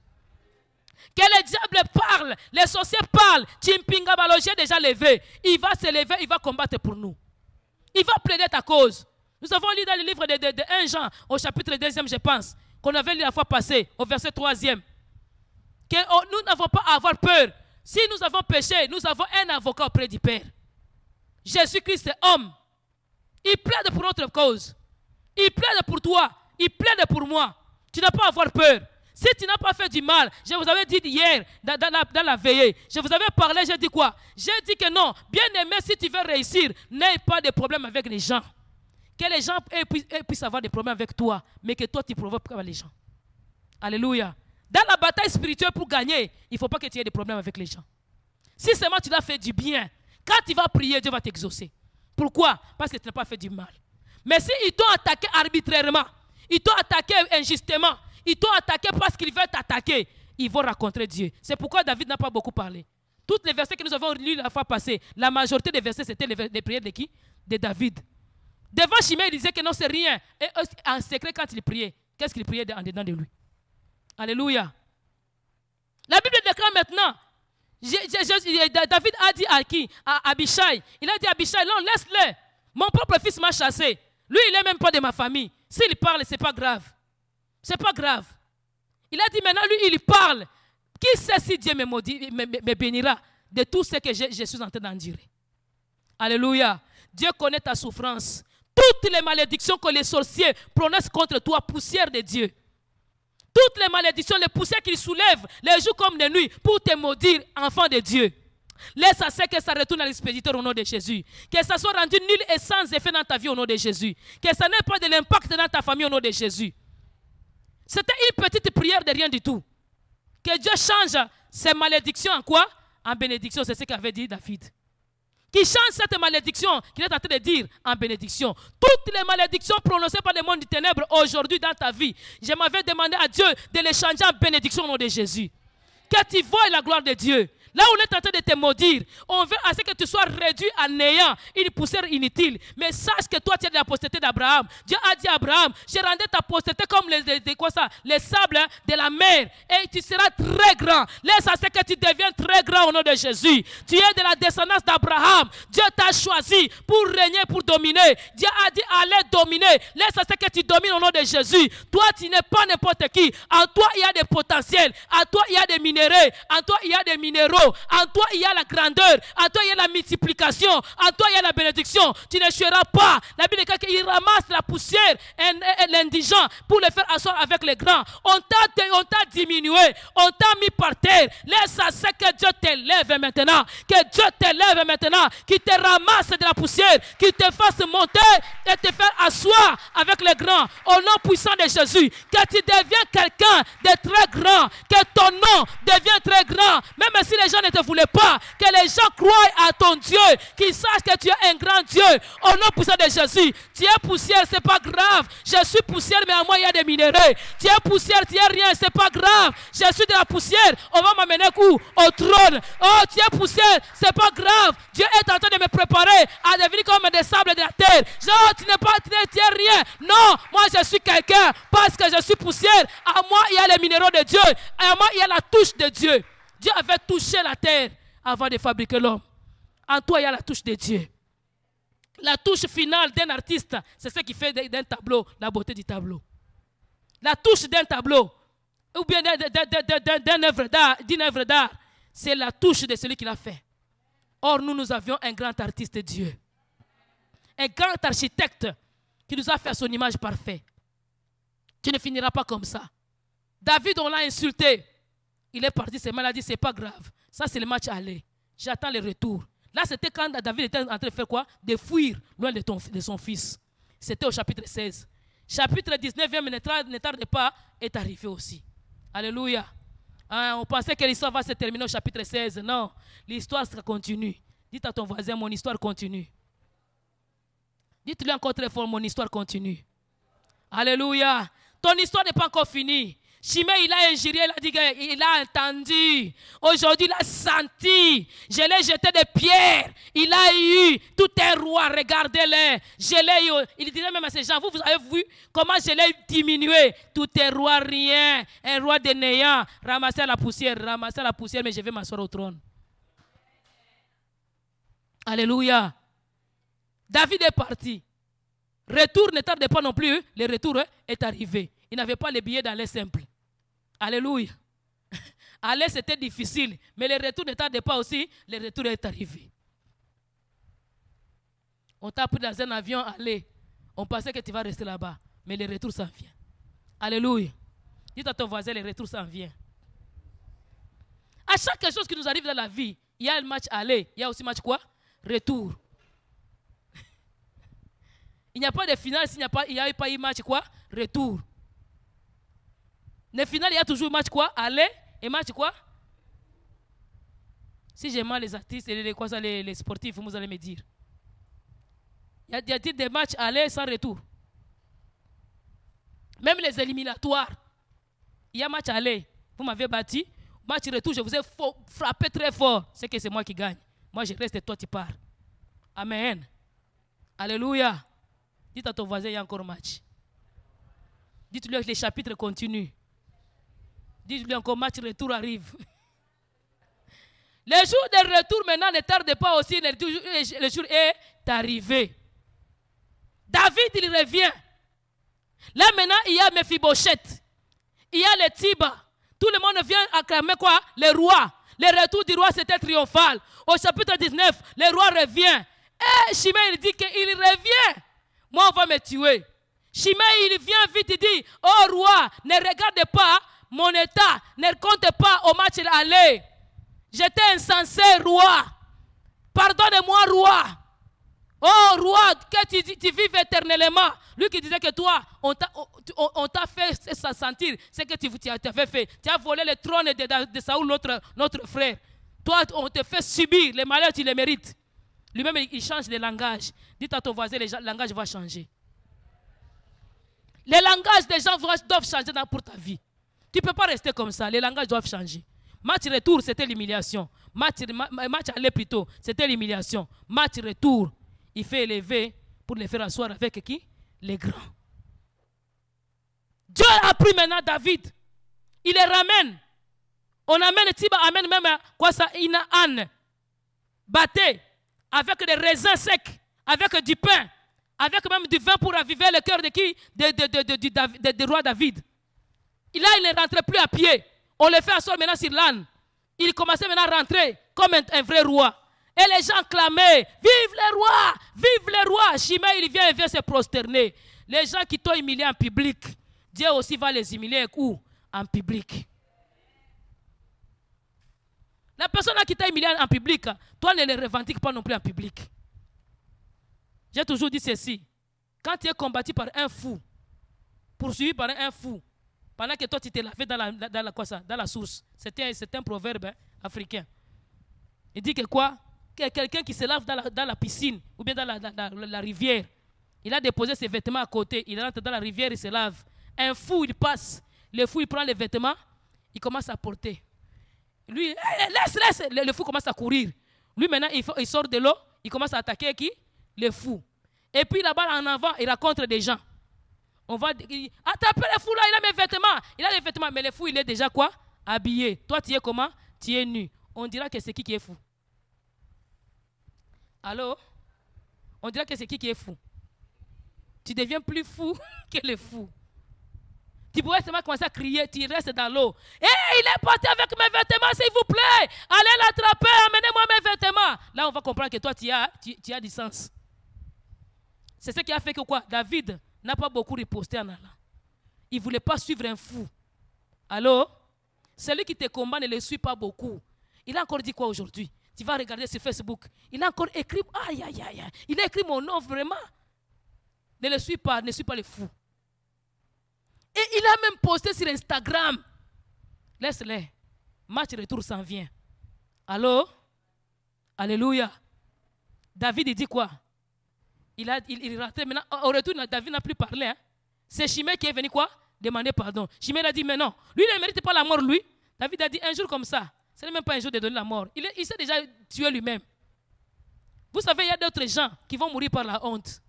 Que les diables parlent, les sorciers parlent. Chimpinga Balogi est déjà levé. Il va se lever, il va combattre pour nous. Il va plaider ta cause. Nous avons lu dans le livre de 1 Jean, au chapitre 2e, je pense, qu'on avait lu la fois passée, au verset 3e. Que nous n'avons pas à avoir peur. Si nous avons péché, nous avons un avocat auprès du Père. Jésus-Christ est homme. Il plaide pour notre cause. Il plaide pour toi. Il plaide pour moi. Tu n'as pas à avoir peur. Si tu n'as pas fait du mal, je vous avais dit hier, dans la veillée, je vous avais parlé, j'ai dit quoi? J'ai dit que non, bien aimé, si tu veux réussir, n'aie pas de problème avec les gens. Que les gens puissent avoir des problèmes avec toi, mais que toi tu provoques pas les gens. Alléluia. Dans la bataille spirituelle pour gagner, il ne faut pas que tu aies des problèmes avec les gens. Si seulement tu l'as fait du bien, quand tu vas prier, Dieu va t'exaucer. Pourquoi? Parce que tu n'as pas fait du mal. Mais s'ils t'ont attaqué arbitrairement, ils t'ont attaqué injustement, ils t'ont attaqué parce qu'ils veulent t'attaquer, ils vont rencontrer Dieu. C'est pourquoi David n'a pas beaucoup parlé. Tous les versets que nous avons lus la fois passée, la majorité des versets, c'était les prières de qui? De David. Devant Shimei, il disait que non, c'est rien. Et en secret, quand il priait, qu'est-ce qu'il priait en dedans de lui? Alléluia. La Bible déclare maintenant, David a dit à qui? À Abishai. Il a dit à Abishai, non, laisse-le. Mon propre fils m'a chassé. Lui, il n'est même pas de ma famille. S'il parle, ce n'est pas grave. Ce n'est pas grave. Il a dit maintenant, lui, il parle. Qui sait si Dieu me bénira de tout ce que je suis en train d'endurer? Alléluia. Dieu connaît ta souffrance. Toutes les malédictions que les sorciers prononcent contre toi, poussière de Dieu. Toutes les malédictions, les poussières qu'ils soulèvent, les jours comme les nuits, pour te maudire, enfant de Dieu. Laisse à ce que ça retourne à l'expéditeur au nom de Jésus. Que ça soit rendu nul et sans effet dans ta vie au nom de Jésus. Que ça n'ait pas de l'impact dans ta famille au nom de Jésus. C'était une petite prière de rien du tout. Que Dieu change ces malédictions en quoi? En bénédiction, c'est ce qu'avait dit David. Qui change cette malédiction qu'il est en train de dire en bénédiction. Toutes les malédictions prononcées par le monde du ténèbre aujourd'hui dans ta vie, je m'avais demandé à Dieu de les changer en bénédiction au nom de Jésus. Que tu vois la gloire de Dieu. Là où on est en train de te maudire, on veut à ce que tu sois réduit à néant, une poussière inutile. Mais sache que toi, tu es de la postérité d'Abraham. Dieu a dit à Abraham, je rendrai ta postérité comme les sables de la mer. Et tu seras très grand. Laisse à ce que tu deviennes très grand au nom de Jésus. Tu es de la descendance d'Abraham. Dieu t'a choisi pour régner, pour dominer. Dieu a dit, allez dominer. Laisse à ce que tu domines au nom de Jésus. Toi, tu n'es pas n'importe qui. En toi, il y a des potentiels. En toi, il y a des minéraux. En toi, il y a des minéraux. En toi, il y a la grandeur. En toi, il y a la multiplication. En toi, il y a la bénédiction. Tu ne n'échoueras pas. La Bible dit qu'il ramasse la poussière et l'indigent pour le faire asseoir avec les grands. On t'a diminué. On t'a mis par terre. Laisse à ce que Dieu t'élève maintenant. Que Dieu t'élève maintenant. Qu'il te ramasse de la poussière. Qu'il te fasse monter et te faire asseoir avec les grands. Au nom puissant de Jésus. Que tu deviens quelqu'un de très grand. Que ton nom devienne très grand. Même si les gens ne te voulaient pas, que les gens croient à ton Dieu, qu'ils sachent que tu es un grand Dieu. Au nom puissant de Jésus, tu es poussière, c'est pas grave. Je suis poussière, mais à moi il y a des minéraux. Tu es poussière, tu es rien, c'est pas grave. Je suis de la poussière, on va m'amener où? Au trône. Oh, tu es poussière, c'est pas grave. Dieu est en train de me préparer à devenir comme des sables de la terre. Non, tu es rien. Non, moi je suis quelqu'un parce que je suis poussière. À moi il y a les minéraux de Dieu. À moi il y a la touche de Dieu. Dieu avait touché la terre avant de fabriquer l'homme. En toi, il y a la touche de Dieu. La touche finale d'un artiste, c'est ce qui fait d'un tableau la beauté du tableau. La touche d'un tableau, ou bien d'une œuvre d'art, c'est la touche de celui qui l'a fait. Or, nous avions un grand artiste, Dieu. Un grand architecte qui nous a fait à son image parfaite. Tu ne finiras pas comme ça. David, on l'a insulté. Il est parti, c'est mal, a dit, c'est pas grave. Ça, c'est le match aller. J'attends le retour. Là, c'était quand David était en train de faire quoi? De fuir loin de son fils. C'était au chapitre 16. Chapitre 19e, ne tarde pas, est arrivé aussi. Alléluia. Hein, on pensait que l'histoire va se terminer au chapitre 16. Non, l'histoire sera continue. Dites à ton voisin, mon histoire continue. Dites-lui encore très fort, mon histoire continue. Alléluia. Ton histoire n'est pas encore finie. Shimei, il a injurié, il a dit qu'il a entendu. Aujourd'hui, il a senti. Je l'ai jeté des pierres. Il a eu tout un roi, regardez-le. Je l'ai eu. Il disait même à ces gens, vous avez vu comment je l'ai diminué. Tout un roi, rien. Un roi de néant. Ramasser la poussière, mais je vais m'asseoir au trône. Alléluia. David est parti. Retour ne tarde pas non plus. Le retour est arrivé. Il n'avait pas les billets d'aller simple. Alléluia. Aller, c'était difficile. Mais le retour ne tarde pas aussi. Le retour est arrivé. On t'a pris dans un avion, aller. On pensait que tu vas rester là-bas. Mais le retour s'en vient. Alléluia. Dites à ton voisin, le retour s'en vient. À chaque chose qui nous arrive dans la vie, il y a le match aller. Il y a aussi match quoi? Retour. Il n'y a pas de finale s'il n'y a pas eu match quoi? Retour. Le final, il y a toujours match quoi? Aller et match quoi? Si j'aime les artistes et les sportifs, vous allez me dire. Il y a des matchs aller sans retour. Même les éliminatoires, il y a match aller. Vous m'avez battu. Match retour, je vous ai frappé très fort. C'est que c'est moi qui gagne. Moi, je reste et toi, tu pars. Amen. Alléluia. Dites à ton voisin, il y a encore un match. Dites-lui que les chapitres continuent. Dites-lui encore, match retour arrive. Le jour de retour maintenant ne tarde pas aussi, le jour est arrivé. David, il revient. Là maintenant, il y a Mephibosheth. Il y a les Tiba. Tout le monde vient acclamer quoi? Le roi. Le retour du roi, c'était triomphal. Au chapitre 19, le roi revient. Et Shimei, il dit qu'il revient. Moi, on va me tuer. Shimei, il vient vite, il dit, oh roi, ne regarde pas mon état, ne compte pas au match aller. J'étais insensé, roi. Pardonne-moi, roi. Oh, roi, que tu vives éternellement. Lui qui disait que toi, on t'a fait sentir ce que tu avais fait. Tu as volé le trône de Saoul, notre frère. Toi, on te fait subir les malheurs, tu les mérites. Lui-même, il change de langage. Dites à ton voisin, le langage va changer. Les langages des gens doivent changer pour ta vie. Tu ne peux pas rester comme ça. Les langages doivent changer. Match retour, c'était l'humiliation. Match aller plutôt, c'était l'humiliation. Match retour, il fait élever pour les faire asseoir avec qui? Les grands. Dieu a pris maintenant David. Il les ramène. On amène Tiba, amène même quoi ça? Inaan. Batté. Avec des raisins secs. Avec du pain. Avec même du vin pour raviver le cœur de qui? Du roi David. Là, il ne rentrait plus à pied. On le fait asseoir maintenant sur l'âne. Il commençait maintenant à rentrer comme un vrai roi. Et les gens clamaient, vive le roi, vive le roi. Shimei, il vient se prosterner. Les gens qui t'ont humilié en public, Dieu aussi va les humilier où? En public. La personne qui t'a humilié en public, toi ne les revendiques pas non plus en public. J'ai toujours dit ceci. Quand tu es combattu par un fou, poursuivi par un fou, pendant que toi tu t'es lavé dans la source, c'est un proverbe africain. Il dit que quoi? Que quelqu'un qui se lave dans la piscine ou bien dans la rivière, il a déposé ses vêtements à côté, il rentre dans la rivière, il se lave. Un fou, il passe. Le fou, il prend les vêtements, il commence à porter. Lui, laisse. Le fou commence à courir. Lui, maintenant, il sort de l'eau, il commence à attaquer qui? Le fou. Et puis là-bas, en avant, il rencontre des gens. On va dire, attrapez le fou là, il a mes vêtements. Il a les vêtements, mais le fou, il est déjà quoi? Habillé. Toi, tu es comment? Tu es nu. On dira que c'est qui est fou? Allô? On dira que c'est qui est fou? Tu deviens plus fou que le fou. Tu pourrais seulement commencer à crier, tu restes dans l'eau. Hé, il est parti avec mes vêtements, s'il vous plaît. Allez l'attraper, amenez-moi mes vêtements. Là, on va comprendre que toi, tu as du sens. C'est ce qui a fait que quoi? David n'a pas beaucoup riposté en allant. Il ne voulait pas suivre un fou. Allô? Celui qui te combat ne le suit pas beaucoup. Il a encore dit quoi aujourd'hui? Tu vas regarder sur Facebook. Il a encore écrit, aïe. Il a écrit mon nom vraiment. Ne le suis pas, ne suis pas le fou. Et il a même posté sur Instagram. Laisse-les. Match retour s'en vient. Allô? Alléluia. David, il dit quoi? Il rentrait maintenant. Au retour, David n'a plus parlé. Hein? C'est Shimei qui est venu quoi? demander pardon. Shimei a dit, mais non, lui, il ne mérite pas la mort, lui. David a dit, un jour comme ça, ce n'est même pas un jour de donner la mort. Il s'est déjà tué lui-même. Vous savez, il y a d'autres gens qui vont mourir par la honte.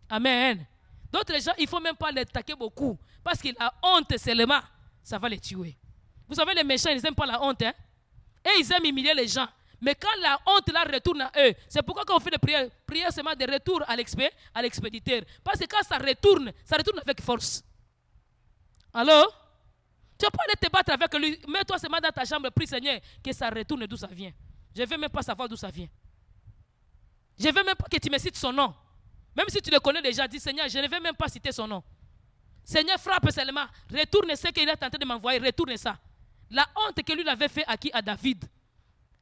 Amen. D'autres gens, il ne faut même pas les attaquer beaucoup. Parce que la honte seulement, ça va les tuer. Vous savez, les méchants, ils n'aiment pas la honte. Hein? Et ils aiment humilier les gens. Mais quand la honte là retourne à eux, c'est pourquoi quand on fait des prières seulement de retour à l'expéditeur. Parce que quand ça retourne avec force. Alors, tu ne peux pas aller te battre avec lui. Mets-toi seulement dans ta chambre, prie Seigneur, que ça retourne d'où ça vient. Je ne veux même pas savoir d'où ça vient. Je ne veux même pas que tu me cites son nom. Même si tu le connais déjà, dis Seigneur, je ne veux même pas citer son nom. Seigneur, frappe seulement. Retourne ce qu'il a tenté de m'envoyer. Retourne ça. La honte que lui avait fait à David.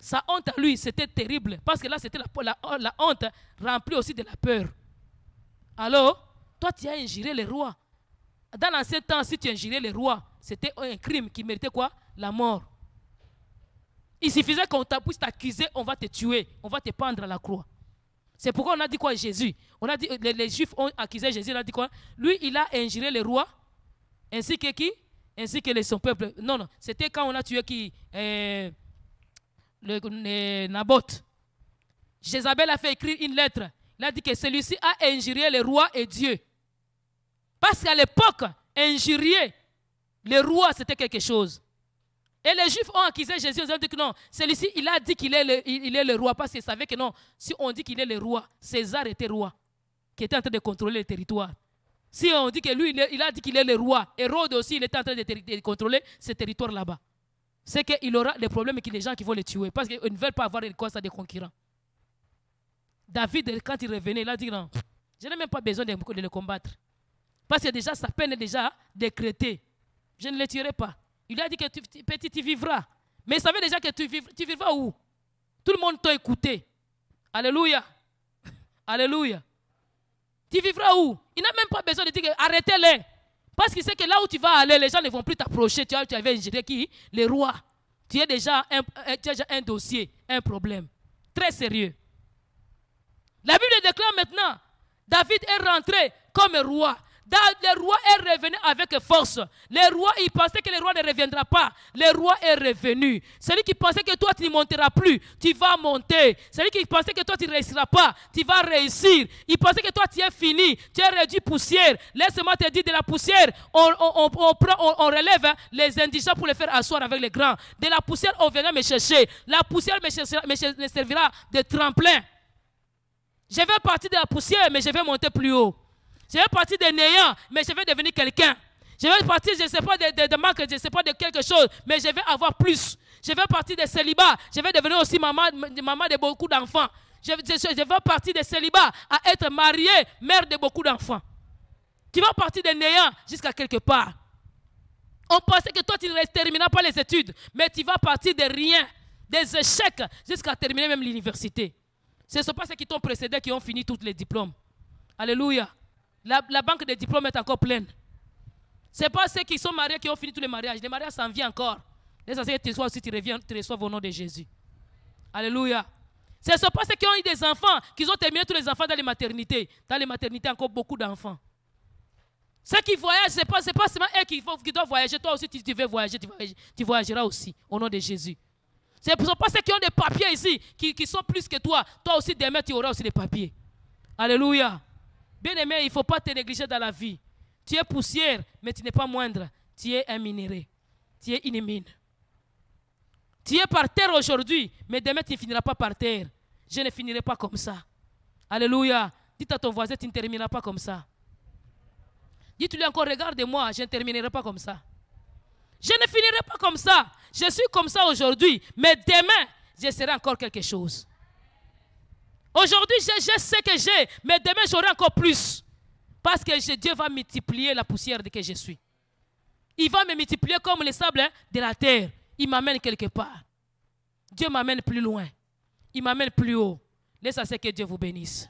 Sa honte à lui, c'était terrible. Parce que là, c'était la honte remplie aussi de la peur. Alors, toi, tu as injuré les rois. Dans l'ancien temps, si tu injurais les rois, c'était un crime qui méritait quoi? La mort. Il suffisait qu'on puisse t'accuser, on va te tuer, on va te pendre à la croix. C'est pourquoi on a dit quoi Jésus? On a dit, les Juifs ont accusé Jésus, on a dit quoi? Lui, il a injuré les rois, ainsi que qui? Ainsi que son peuple. Non, c'était quand on a tué qui? Naboth. Jézabel a fait écrire une lettre. Il a dit que celui-ci a injurié les rois et Dieu. Parce qu'à l'époque, injurier les rois, c'était quelque chose. Et les Juifs ont accusé Jésus, ils ont dit que non, celui-ci, il a dit qu'il est le roi, parce qu'ils savaient que non, si on dit qu'il est le roi, César était roi, qui était en train de contrôler le territoire. Si on dit que lui, il a dit qu'il est le roi, Hérode aussi, il était en train de contrôler ce territoire là-bas. C'est qu'il aura des problèmes avec les gens qui vont le tuer, parce qu'ils ne veulent pas avoir des concurrents. David, quand il revenait, il a dit non, je n'ai même pas besoin de le combattre. Parce que déjà, sa peine est déjà décrétée. Je ne le tuerai pas. Il lui a dit que petit, tu vivras. Mais il savait déjà que tu vivras où? Tout le monde t'a écouté. Alléluia. Alléluia. Tu vivras où? Il n'a même pas besoin de dire arrêtez-les. Parce qu'il sait que là où tu vas aller, les gens ne vont plus t'approcher. Tu avais ingéré qui? Les rois. Tu as déjà un dossier, un problème. Très sérieux. La Bible déclare maintenant, David est rentré comme roi. Le roi est revenu avec force. Le roi, il pensait que le roi ne reviendra pas. Le roi est revenu. Celui qui pensait que toi, tu ne monteras plus, tu vas monter. Celui qui pensait que toi, tu ne réussiras pas, tu vas réussir. Il pensait que toi, tu es fini, tu es réduit poussière. Laisse-moi te dire, de la poussière, on relève les indigents pour les faire asseoir avec les grands. De la poussière, on viendra me chercher. La poussière me servira de tremplin. Je vais partir de la poussière, mais je vais monter plus haut. Je vais partir de néant, mais je vais devenir quelqu'un. Je vais partir, je ne sais pas, de manque, je ne sais pas de quelque chose, mais je vais avoir plus. Je vais partir de célibat, je vais devenir aussi maman de beaucoup d'enfants. Je vais partir de célibat à être mariée, mère de beaucoup d'enfants. Tu vas partir de néant jusqu'à quelque part. On pensait que toi, tu ne termineras pas les études, mais tu vas partir de rien, des échecs, jusqu'à terminer même l'université. Ce ne sont pas ceux qui t'ont précédé qui ont fini tous les diplômes. Alléluia. La banque des diplômes est encore pleine. Ce n'est pas ceux qui sont mariés qui ont fini tous les mariages. Les mariages s'en viennent encore. L'essentiel que toi aussi tu reçois au nom de Jésus. Alléluia. Ce ne sont pas ceux qui ont eu des enfants, qui ont terminé tous les enfants dans les maternités. Dans les maternités, encore beaucoup d'enfants. Ceux qui voyagent, ce n'est pas seulement eux qui doivent voyager. Toi aussi, tu veux voyager, tu voyageras aussi au nom de Jésus. Ce ne sont pas ceux qui ont des papiers ici, qui sont plus que toi. Toi aussi, demain, tu auras aussi des papiers. Alléluia. Bien-aimé, il ne faut pas te négliger dans la vie. Tu es poussière, mais tu n'es pas moindre. Tu es un minerai. Tu es une mine. Tu es par terre aujourd'hui, mais demain tu ne finiras pas par terre. Je ne finirai pas comme ça. Alléluia. Dites à ton voisin, tu ne termineras pas comme ça. Dites-lui encore, regarde-moi, je ne terminerai pas comme ça. Je ne finirai pas comme ça. Je suis comme ça aujourd'hui, mais demain, je serai encore quelque chose. Aujourd'hui, je sais que j'ai, mais demain, j'aurai encore plus. Parce que Dieu va multiplier la poussière de que je suis. Il va me multiplier comme les sables de la terre. Il m'amène quelque part. Dieu m'amène plus loin. Il m'amène plus haut. Laissez que Dieu vous bénisse.